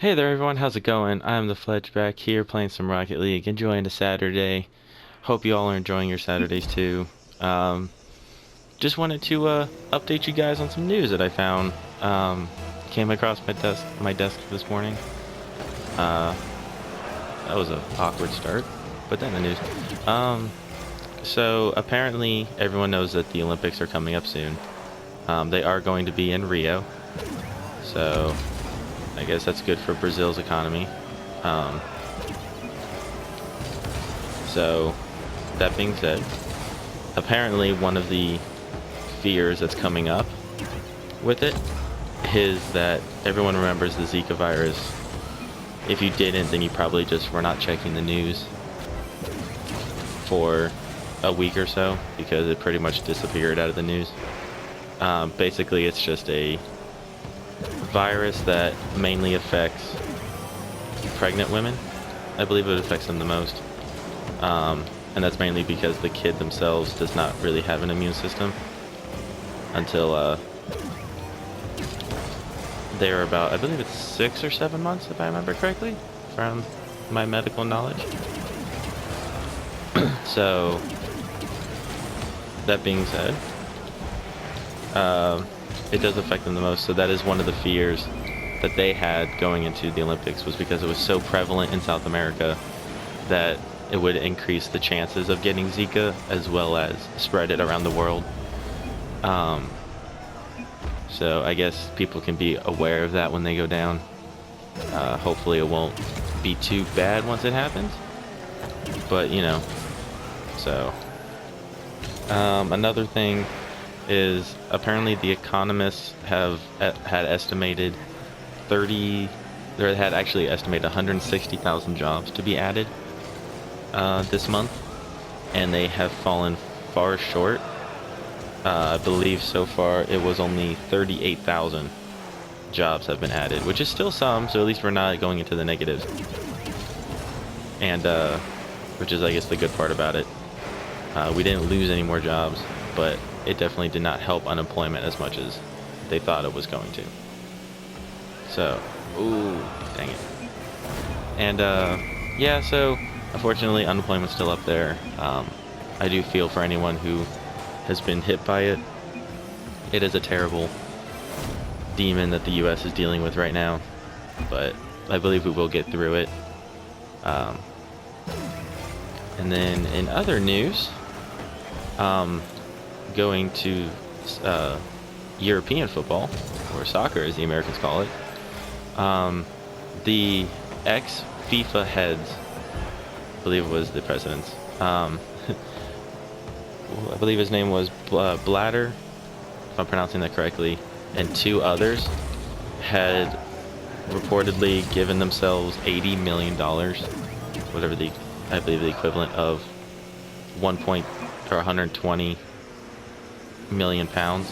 Hey there everyone, how's it going? I'm the Fletch back here playing some Rocket League, enjoying a Saturday. Hope you all are enjoying your Saturdays too. Um, just wanted to update you guys on some news that I found. Came across my desk this morning. Uh, that was an awkward start, but then the news. So apparently everyone knows that the Olympics are coming up soon. They are going to be in Rio, so I guess that's good for Brazil's economy. Um, so, that being said, apparently one of the fears that's coming up with it is that everyone remembers the Zika virus. If you didn't, then you probably just were not checking the news for a week or so because it pretty much disappeared out of the news. Basically, it's just a virus that mainly affects pregnant women. I believe it affects them the most. And that's mainly because the kid themselves does not really have an immune system until they're about, I believe it's 6 or 7 months, if I remember correctly, from my medical knowledge. So, that being said, it does affect them the most, so that is one of the fears that they had going into the Olympics, was because it was so prevalent in South America that it would increase the chances of getting Zika as well as spread it around the world. So I guess people can be aware of that when they go down. Hopefully it won't be too bad once it happens, but so another thing is apparently the Economists had estimated 160,000 jobs to be added this month, and they have fallen far short. I believe so far it was only 38,000 jobs have been added, which is still some, so at least we're not going into the negatives. And which is, I guess, the good part about it. We didn't lose any more jobs, but it definitely did not help unemployment as much as they thought it was going to. So, ooh, dang it. And yeah, so unfortunately unemployment's still up there. I do feel for anyone who has been hit by it. It is a terrible demon that the US is dealing with right now, but I believe we will get through it. And then in other news, going to European football, or soccer as the Americans call it, the ex-FIFA heads, I believe it was the president's, I believe his name was Blatter, if I'm pronouncing that correctly, and two others had reportedly given themselves $80 million, whatever I believe the equivalent of 120 million pounds.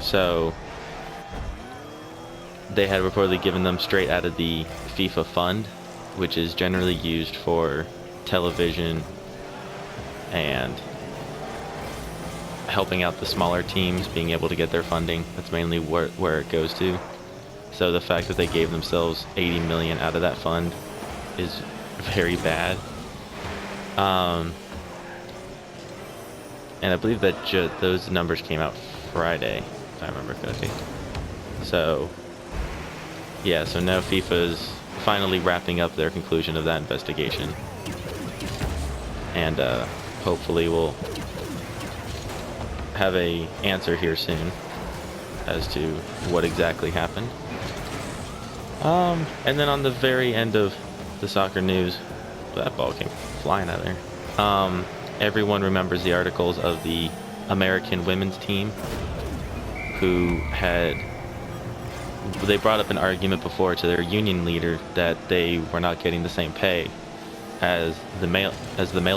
So they had reportedly given them straight out of the FIFA fund, which is generally used for television and helping out the smaller teams being able to get their funding. That's mainly where it goes to. So the fact that they gave themselves 80 million out of that fund is very bad. And I believe that those numbers came out Friday, if I remember correctly. So yeah, so now FIFA's finally wrapping up their conclusion of that investigation, and hopefully we'll have a answer here soon as to what exactly happened. And then on the very end of the soccer news, that ball came flying out of there. Everyone remembers the articles of the American women's team they brought up an argument before to their union leader that they were not getting the same pay as the male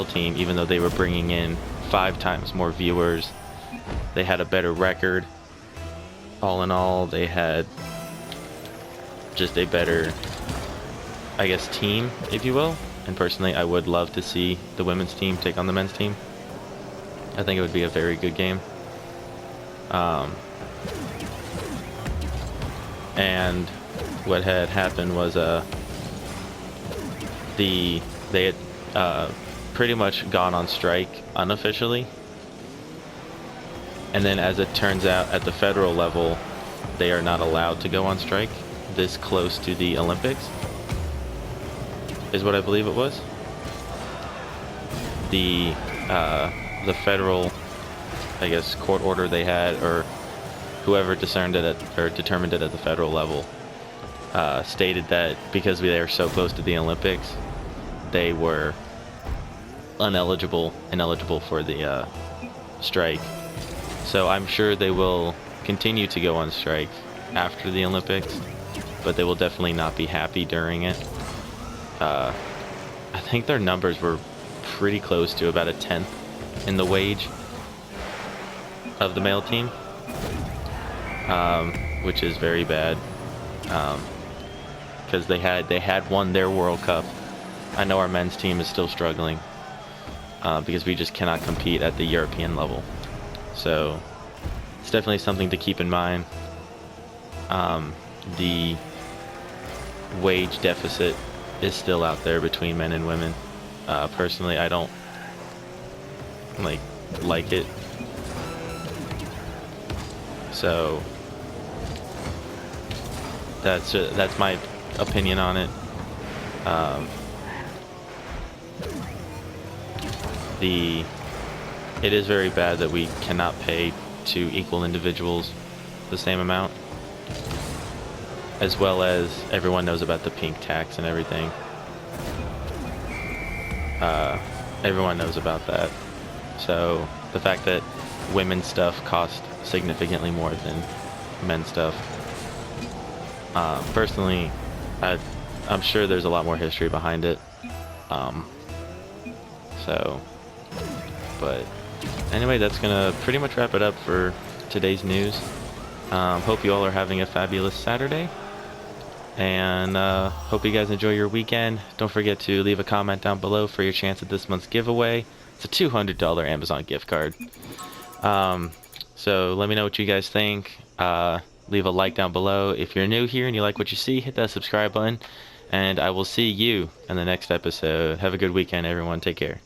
team, even though they were bringing in 5 times more viewers. They had a better record. All in all, they had just a better, I guess, team, if you will. And personally, I would love to see the women's team take on the men's team. I think it would be a very good game. and what had happened was they had pretty much gone on strike unofficially, and then as it turns out, at the federal level, they are not allowed to go on strike this close to the Olympics, is what I believe it was. The federal, I guess, court order they had, or whoever determined it at the federal level, stated that because they are so close to the Olympics, they were ineligible for the strike. So I'm sure they will continue to go on strike after the Olympics, but they will definitely not be happy during it. I think their numbers were pretty close to about 1/10 in the wage of the male team, which is very bad, because they had won their World Cup. I know our men's team is still struggling because we just cannot compete at the European level. So it's definitely something to keep in mind. The wage deficit is still out there between men and women. Personally, I don't like it. So that's my opinion on it. It is very bad that we cannot pay two equal individuals the same amount, as well as everyone knows about the pink tax and everything. Everyone knows about that. So the fact that women's stuff costs significantly more than men's stuff. Personally, I'm sure there's a lot more history behind it. But anyway, that's gonna pretty much wrap it up for today's news. Hope you all are having a fabulous Saturday, and hope you guys enjoy your weekend. Don't forget to leave a comment down below for your chance at this month's giveaway. It's a $200 Amazon gift card. So let me know what you guys think. Leave a like down below. If you're new here and you like what you see, hit that subscribe button, and I will see you in the next episode. Have a good weekend, everyone. Take care.